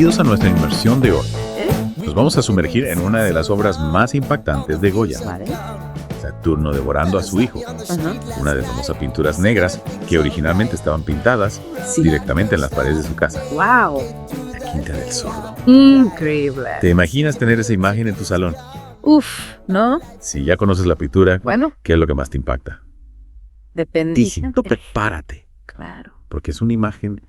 Bienvenidos a nuestra inmersión de hoy. Nos vamos a sumergir en una de las obras más impactantes de Goya. Vale. Saturno devorando a su hijo. Una de las famosas pinturas negras que originalmente estaban pintadas directamente en las paredes de su casa. ¡Wow! La Quinta del Sordo. Increíble. ¿Te imaginas tener esa imagen en tu salón? Uf, ¿no? Si ya conoces la pintura, Bueno, ¿qué es lo que más te impacta? depende. Distinto, prepárate, Claro. porque es una imagen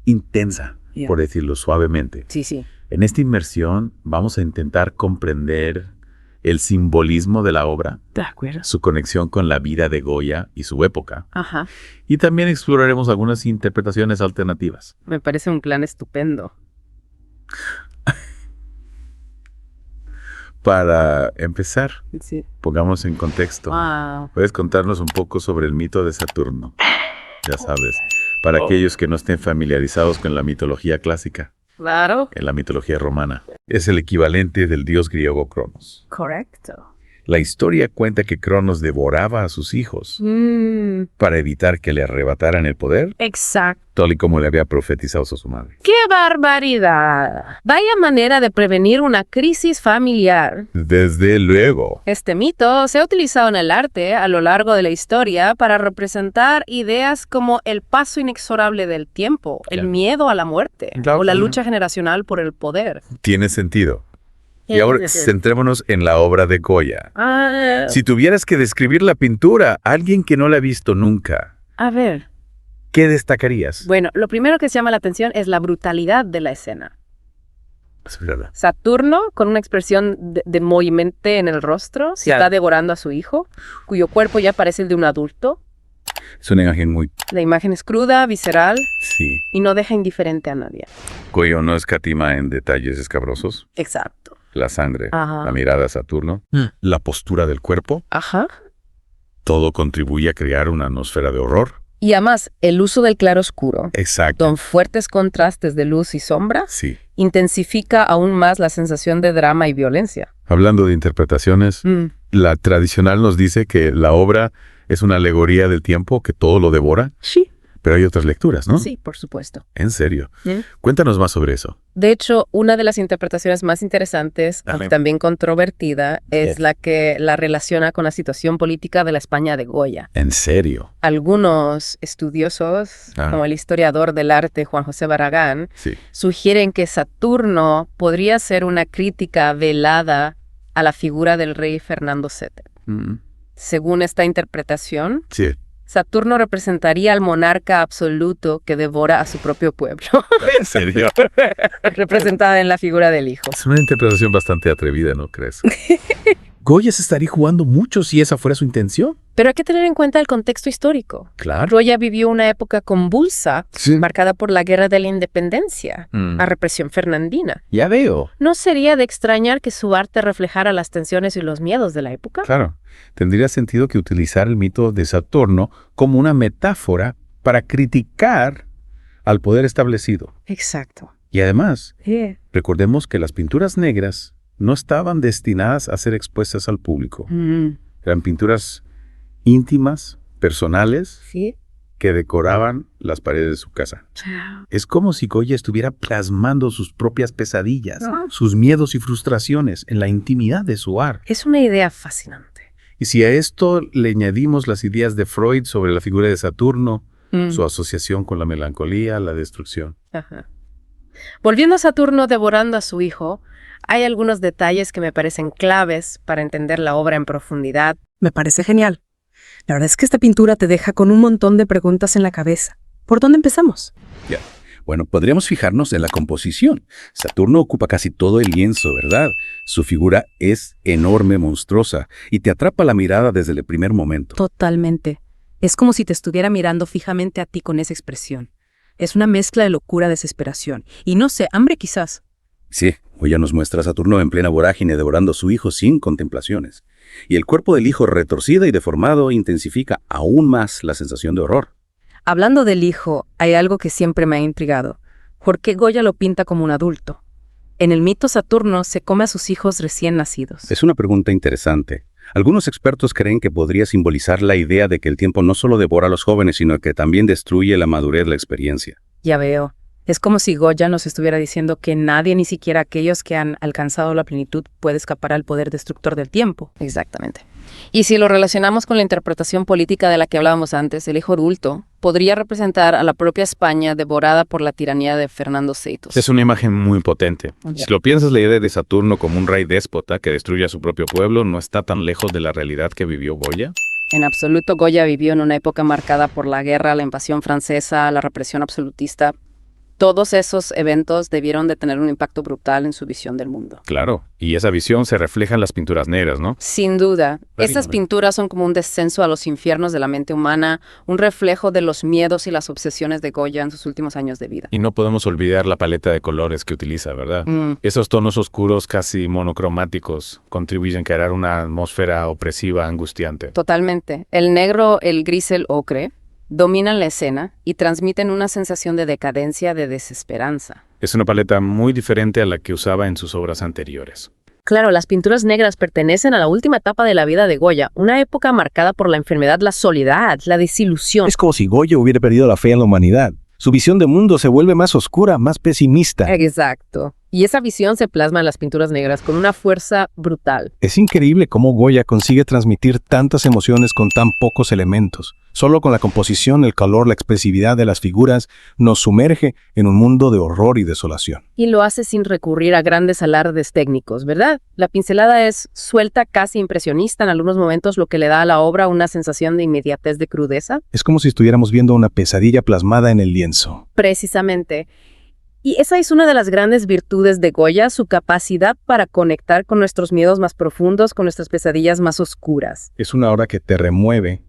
intensa, Yeah. por decirlo suavemente. Sí. En esta inmersión vamos a intentar comprender el simbolismo de la obra, ¿De acuerdo? su conexión con la vida de Goya y su época, Ajá. y también exploraremos algunas interpretaciones alternativas. Me parece un plan estupendo. Para empezar, Sí. pongamos en contexto. Wow. ¿Puedes contarnos un poco sobre el mito de Saturno? Ya sabes, para aquellos que no estén familiarizados con la mitología clásica, Claro. en la mitología romana, es el equivalente del dios griego Cronos. Correcto. La historia cuenta que Cronos devoraba a sus hijos para evitar que le arrebataran el poder, Exacto. tal y como le había profetizado su madre. ¡Qué barbaridad! Vaya manera de prevenir una crisis familiar. Desde luego. Este mito se ha utilizado en el arte a lo largo de la historia para representar ideas como el paso inexorable del tiempo, el Claro. miedo a la muerte Claro. o la lucha generacional por el poder. Tiene sentido. Y ahora centrémonos en la obra de Goya. Ah, Si tuvieras que describir la pintura a alguien que no la ha visto nunca, a ver. ¿qué destacarías? Bueno, lo primero que se llama la atención es la brutalidad de la escena. Es verdad. Saturno, con una expresión de movimiento en el rostro, se Claro. está devorando a su hijo, cuyo cuerpo ya parece el de un adulto. Es una imagen muy... La imagen es cruda, visceral Sí. y no deja indiferente a nadie. Goya no escatima en detalles escabrosos. Exacto. La sangre, Ajá. la mirada a Saturno, la postura del cuerpo, Ajá. todo contribuye a crear una atmósfera de horror. Y además, el uso del claroscuro, Exacto. con fuertes contrastes de luz y sombra, Sí. intensifica aún más la sensación de drama y violencia. Hablando de interpretaciones, la tradicional nos dice que la obra es una alegoría del tiempo, que todo lo devora, Sí. pero hay otras lecturas, ¿no? Sí, por supuesto. En serio. Cuéntanos más sobre eso. De hecho, una de las interpretaciones más interesantes, Dale. aunque también controvertida, es Yes. la que la relaciona con la situación política de la España de Goya. En serio. Algunos estudiosos, como el historiador del arte Juan José Barragán, Sí. sugieren que Saturno podría ser una crítica velada a la figura del rey Fernando VII. Según esta interpretación, Sí. Saturno representaría al monarca absoluto que devora a su propio pueblo, En serio. representada en la figura del hijo. Es una interpretación bastante atrevida, ¿no crees? Goya se estaría jugando mucho si esa fuera su intención. Pero hay que tener en cuenta el contexto histórico. Claro. Goya vivió una época convulsa, Sí. marcada por la Guerra de la Independencia, la represión fernandina. Ya veo. ¿No sería de extrañar que su arte reflejara las tensiones y los miedos de la época? Claro. Tendría sentido que utilizar el mito de Saturno como una metáfora para criticar al poder establecido. Exacto. Y además, Sí. recordemos que las pinturas negras no estaban destinadas a ser expuestas al público. Eran pinturas íntimas, personales, Sí. que decoraban las paredes de su casa. Es como si Goya estuviera plasmando sus propias pesadillas, sus miedos y frustraciones en la intimidad de su arte. Es una idea fascinante. Y si a esto le añadimos las ideas de Freud sobre la figura de Saturno, su asociación con la melancolía, la destrucción. Ajá. Volviendo a Saturno devorando a su hijo, hay algunos detalles que me parecen claves para entender la obra en profundidad. Me parece genial. La verdad es que esta pintura te deja con un montón de preguntas en la cabeza. ¿Por dónde empezamos? Bueno, podríamos fijarnos en la composición. Saturno ocupa casi todo el lienzo, ¿verdad? Su figura es enorme, monstruosa, y te atrapa la mirada desde el primer momento. Totalmente. Es como si te estuviera mirando fijamente a ti con esa expresión. Es una mezcla de locura, desesperación. Y no sé, hambre quizás. Sí, Goya nos muestra a Saturno en plena vorágine devorando a su hijo sin contemplaciones. Y el cuerpo del hijo retorcido y deformado intensifica aún más la sensación de horror. Hablando del hijo, hay algo que siempre me ha intrigado. ¿Por qué Goya lo pinta como un adulto? En el mito Saturno se come a sus hijos recién nacidos. Es una pregunta interesante. Algunos expertos creen que podría simbolizar la idea de que el tiempo no solo devora a los jóvenes, sino que también destruye la madurez de la experiencia. Ya veo. Es como si Goya nos estuviera diciendo que nadie, ni siquiera aquellos que han alcanzado la plenitud, puede escapar al poder destructor del tiempo. Exactamente. Y si lo relacionamos con la interpretación política de la que hablábamos antes, el hijo adulto podría representar a la propia España devorada por la tiranía de Fernando VI. Es una imagen muy potente. Si lo piensas, la idea de Saturno como un rey déspota que destruye a su propio pueblo no está tan lejos de la realidad que vivió Goya. En absoluto, Goya vivió en una época marcada por la guerra, la invasión francesa, la represión absolutista. Todos esos eventos debieron de tener un impacto brutal en su visión del mundo. Claro, y esa visión se refleja en las pinturas negras, ¿no? Sin duda. Estas pinturas son como un descenso a los infiernos de la mente humana, un reflejo de los miedos y las obsesiones de Goya en sus últimos años de vida. Y no podemos olvidar la paleta de colores que utiliza, ¿verdad? Esos tonos oscuros casi monocromáticos contribuyen a crear una atmósfera opresiva, angustiante. Totalmente. El negro, el gris, el ocre dominan la escena y transmiten una sensación de decadencia, de desesperanza. Es una paleta muy diferente a la que usaba en sus obras anteriores. Claro, las pinturas negras pertenecen a la última etapa de la vida de Goya, una época marcada por la enfermedad, la soledad, la desilusión. Es como si Goya hubiera perdido la fe en la humanidad. Su visión de mundo se vuelve más oscura, más pesimista. Exacto. Y esa visión se plasma en las pinturas negras con una fuerza brutal. Es increíble cómo Goya consigue transmitir tantas emociones con tan pocos elementos. Solo con la composición, el color, la expresividad de las figuras nos sumerge en un mundo de horror y desolación. Y lo hace sin recurrir a grandes alardes técnicos, ¿verdad? La pincelada es suelta, casi impresionista en algunos momentos, lo que le da a la obra una sensación de inmediatez, de crudeza. Es como si estuviéramos viendo una pesadilla plasmada en el lienzo. Precisamente. Y esa es una de las grandes virtudes de Goya, su capacidad para conectar con nuestros miedos más profundos, con nuestras pesadillas más oscuras. Es una obra que te remueve,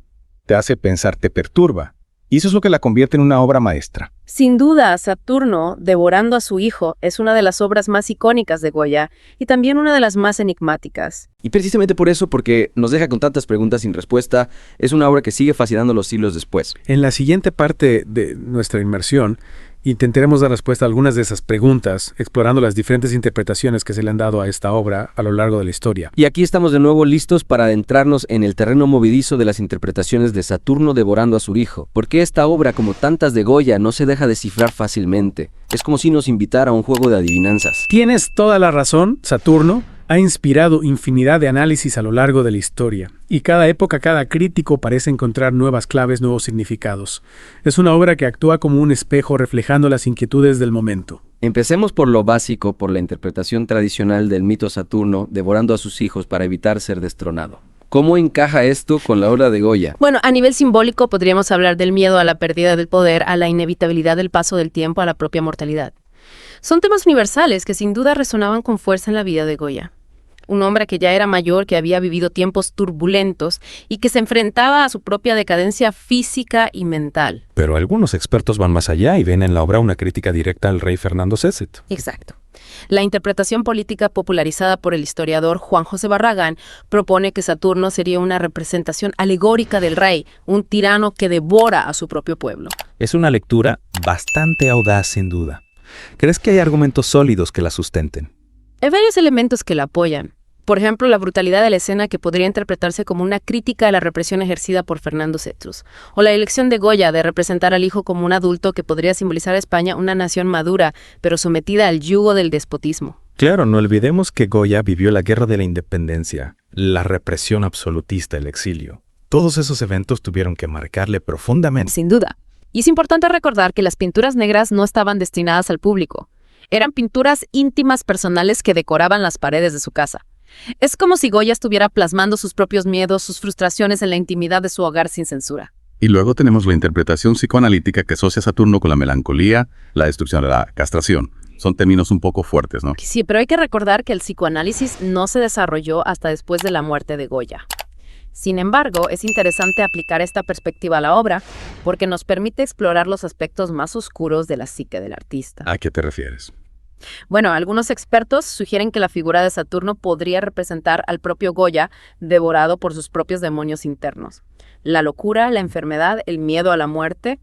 te hace pensar, te perturba. Y eso es lo que la convierte en una obra maestra. Sin duda, Saturno, devorando a su hijo, es una de las obras más icónicas de Goya y también una de las más enigmáticas. Y precisamente por eso, porque nos deja con tantas preguntas sin respuesta, es una obra que sigue fascinando los siglos después. En la siguiente parte de nuestra inmersión, intentaremos dar respuesta a algunas de esas preguntas, explorando las diferentes interpretaciones que se le han dado a esta obra a lo largo de la historia. Y aquí estamos de nuevo listos para adentrarnos en el terreno movedizo de las interpretaciones de Saturno devorando a su hijo. Porque esta obra, como tantas de Goya, no se deja descifrar fácilmente. Es como si nos invitara a un juego de adivinanzas. Tienes toda la razón, Saturno ha inspirado infinidad de análisis a lo largo de la historia, y cada época, cada crítico parece encontrar nuevas claves, nuevos significados. Es una obra que actúa como un espejo reflejando las inquietudes del momento. Empecemos por lo básico, por la interpretación tradicional del mito Saturno devorando a sus hijos para evitar ser destronado. ¿Cómo encaja esto con la obra de Goya? Bueno, a nivel simbólico podríamos hablar del miedo a la pérdida del poder, a la inevitabilidad del paso del tiempo, a la propia mortalidad. Son temas universales que sin duda resonaban con fuerza en la vida de Goya. Un hombre que ya era mayor, que había vivido tiempos turbulentos y que se enfrentaba a su propia decadencia física y mental. Pero algunos expertos van más allá y ven en la obra una crítica directa al rey Fernando VI. Exacto. La interpretación política popularizada por el historiador Juan José Barragán propone que Saturno sería una representación alegórica del rey, un tirano que devora a su propio pueblo. Es una lectura bastante audaz, sin duda. ¿Crees que hay argumentos sólidos que la sustenten? Hay varios elementos que la apoyan. Por ejemplo, la brutalidad de la escena, que podría interpretarse como una crítica a la represión ejercida por Fernando VI, o la elección de Goya de representar al hijo como un adulto que podría simbolizar a España, una nación madura, pero sometida al yugo del despotismo. Claro, no olvidemos que Goya vivió la Guerra de la Independencia, la represión absolutista, el exilio. Todos esos eventos tuvieron que marcarle profundamente. Sin duda. Y es importante recordar que las pinturas negras no estaban destinadas al público. Eran pinturas íntimas personales que decoraban las paredes de su casa. Es como si Goya estuviera plasmando sus propios miedos, sus frustraciones en la intimidad de su hogar sin censura. Y luego tenemos la interpretación psicoanalítica que asocia a Saturno con la melancolía, la destrucción de la castración. Son términos un poco fuertes, ¿no? Sí, pero hay que recordar que el psicoanálisis no se desarrolló hasta después de la muerte de Goya. Sin embargo, es interesante aplicar esta perspectiva a la obra porque nos permite explorar los aspectos más oscuros de la psique del artista. ¿A qué te refieres? Bueno, algunos expertos sugieren que la figura de Saturno podría representar al propio Goya devorado por sus propios demonios internos. La locura, la enfermedad, el miedo a la muerte,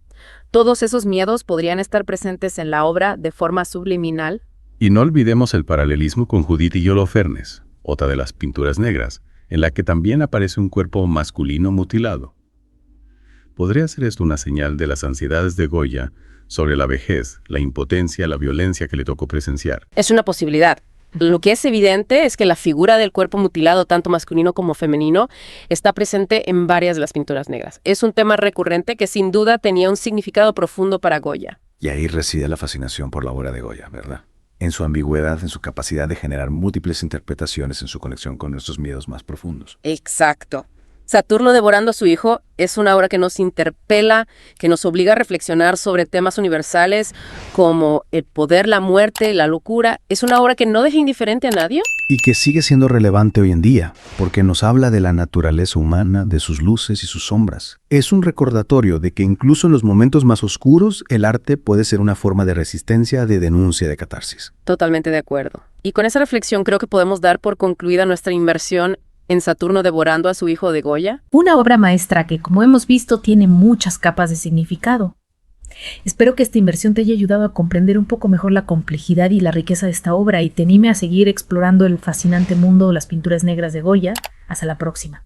todos esos miedos podrían estar presentes en la obra de forma subliminal. Y no olvidemos el paralelismo con Judith y Holofernes, otra de las pinturas negras, en la que también aparece un cuerpo masculino mutilado. ¿Podría ser esto una señal de las ansiedades de Goya sobre la vejez, la impotencia, la violencia que le tocó presenciar. Es una posibilidad. Lo que es evidente es que la figura del cuerpo mutilado, tanto masculino como femenino, está presente en varias de las pinturas negras. Es un tema recurrente que sin duda tenía un significado profundo para Goya. Y ahí reside la fascinación por la obra de Goya, ¿verdad? En su ambigüedad, en su capacidad de generar múltiples interpretaciones, en su conexión con nuestros miedos más profundos. Exacto. Saturno devorando a su hijo es una obra que nos interpela, que nos obliga a reflexionar sobre temas universales como el poder, la muerte, la locura. Es una obra que no deja indiferente a nadie. Y que sigue siendo relevante hoy en día, porque nos habla de la naturaleza humana, de sus luces y sus sombras. Es un recordatorio de que incluso en los momentos más oscuros, el arte puede ser una forma de resistencia, de denuncia, de catarsis. Totalmente de acuerdo. Y con esa reflexión creo que podemos dar por concluida nuestra inmersión en Saturno devorando a su hijo de Goya. Una obra maestra que, como hemos visto, tiene muchas capas de significado. Espero que esta inversión te haya ayudado a comprender un poco mejor la complejidad y la riqueza de esta obra y te anime a seguir explorando el fascinante mundo de las pinturas negras de Goya. Hasta la próxima.